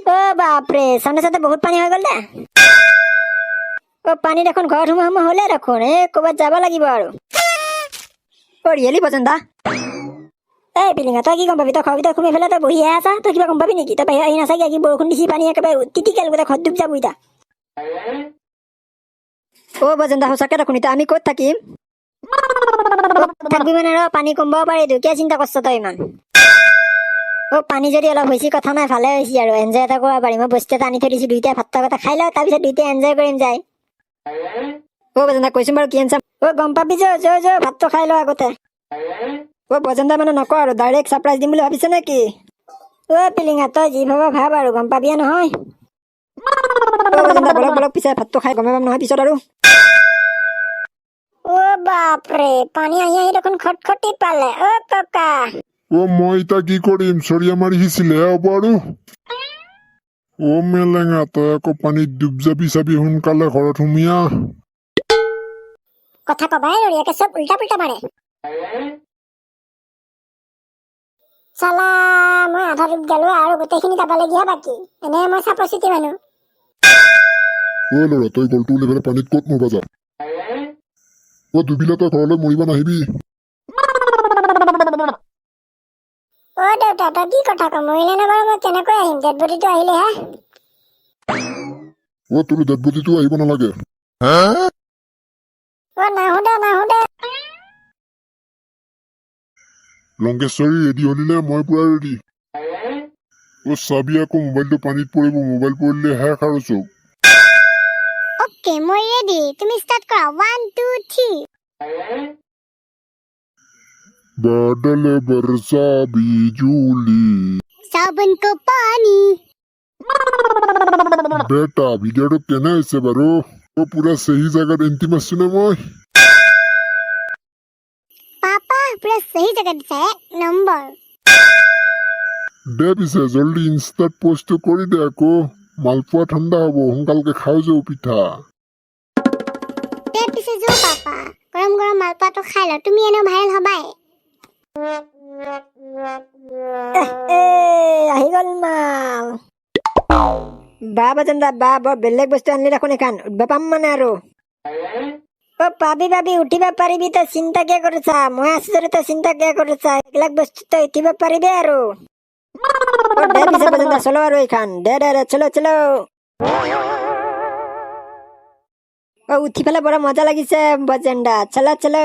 অ বাপৰে চানে চাতে বহুত পানী হৈ গ'ল দে। অ পানী দেখোন ঘৰত সোমা হ'লে দেখোন ক'ৰবাত যাব লাগিব আৰু। অ ৰিয়েলি বজেন্দা এই পিলিঙা তই কি গম পাবি? তই ঘৰৰ ভিতৰত সোমাই পেলাই তই বহিহে আছা, তই কিবা গম পাবি নেকি? তই বাহিৰত আহি নাচাগে কি বৰষুণ দিছি পানী একেবাৰে টিটিকেল গোটেই ঘৰত ডুব যাব এতিয়া। অ বজেন্দা সঁচাকে দেখোন এতিয়া আমি ক'ত থাকিম? থাকবি মানে ৰ পানী কমাব পাৰিতো, কিয় চিন্তা কৰছ তই ইমান? অ পানী যদি অলপ হৈছে কথা নাই, ভালে হৈছে আৰু এনজয় এটা কৰিব পাৰিম। মই বস্তু এটা আনি থৈ দিছো, দুইটাই ভাত এটা খাই লওঁ, তাৰপিছত দুইটাই এনজয় কৰিম যায়। অ বজেন্দা কৈছো বাৰু কি আনছা? অ গম পাবি যো ভাতটো খাই লওঁ আগতে। অ বজেন্দা মানে নকওঁ আৰু ডাইৰেক্ট ছাৰপ্ৰাইজ দিম বুলি ভাবিছে নেকি? অ পিলিঙা তই যি ভাব ভাব আৰু গম পাবিয়ে নহয়। অ বজেন্দা বলক পিছে ভাতটো খাই গমে পাম নহয় পিছত আৰু। অ বাপৰে পানী আহি আহি দেখোন খটখটি পালে। অ ককা অ মই এতিয়া কি কৰিম? চৰিয়া মাৰি সিঁচিলেহে হ'ব আৰু। অ মেলেঙা তই আকৌ পানীত ডুব যাবি চাবি, সোনকালে ঘৰত সুমিয়া। কথা কবাই আৰু একে চব উল্টা পুল্টা মাৰে। চালা মই আধা ডুব গলো আৰু গোটেইখিনি যাবলগীয়া বাকী। এনে মই চাপৰ চিটি মানুহ। অ ল'ৰা তই গলটো উলাই পেলাই পানীত ক'ত মৰবা যা? অ ডুবিলে তই ঘৰলৈ মৰিব নাহিবি। অ দেউতা তই কি কথা ক? মৰিলে নে বাৰু মই কেনেকৈ আহিম? ডেড বডিটো আহিলেহে। অ তোৰ ডেড বডিটো আহিব নালাগে। অ নাহো দে। লংকেশ্বৰী ৰেডি হলিনে? মই পুৰা ৰেডি। অ চাবি আকৌ মোবাইলটো পানীত পৰিব, মোবাইল পৰিলে শেষ আৰু চব। ওকে মই ৰেডি, তুমি স্টাर्ट কৰা। 1 2 3। बादल बरसा बिजुली सावन को पानी। বেটা ভিডিঅ'টো কেনে হৈছে বাৰু? অ পুৰা চেহি জাগাত এণ্টি মাৰছো নে মই? पापा पूरा सही जगह दिशा है, नंबर। দে পিছে জলদি ইনষ্টাত পোষ্টটো কৰি দে আকৌ। মালপোৱা ঠাণ্ডা হ'ব, সোনকালকে খাই যাও পিঠা। তে পিছে जो पापा गरम गरम मालपा तो खाई लो, তুমি এনেও ভাইৰেল হবাই। আহি গল মাল। বা বজেন্দা বা বৰ বেলেগ বস্তু আনলি দেখোন এখন উঠবা পাম মানে আৰু। অ পাবি উঠিবা পাৰিবি, তই চিন্তা কিয় কৰিছা? মই আছো যদি তই চিন্তা কিয় কৰিছা? এইবিলাক বস্তু তই উঠিব পাৰিবি আৰু। দে পিছে বজেন্দা চলো আৰু এইখান দে চলো। ও উঠি পেলাই বড় মজা লাগিছে বজেন্দা, চলো।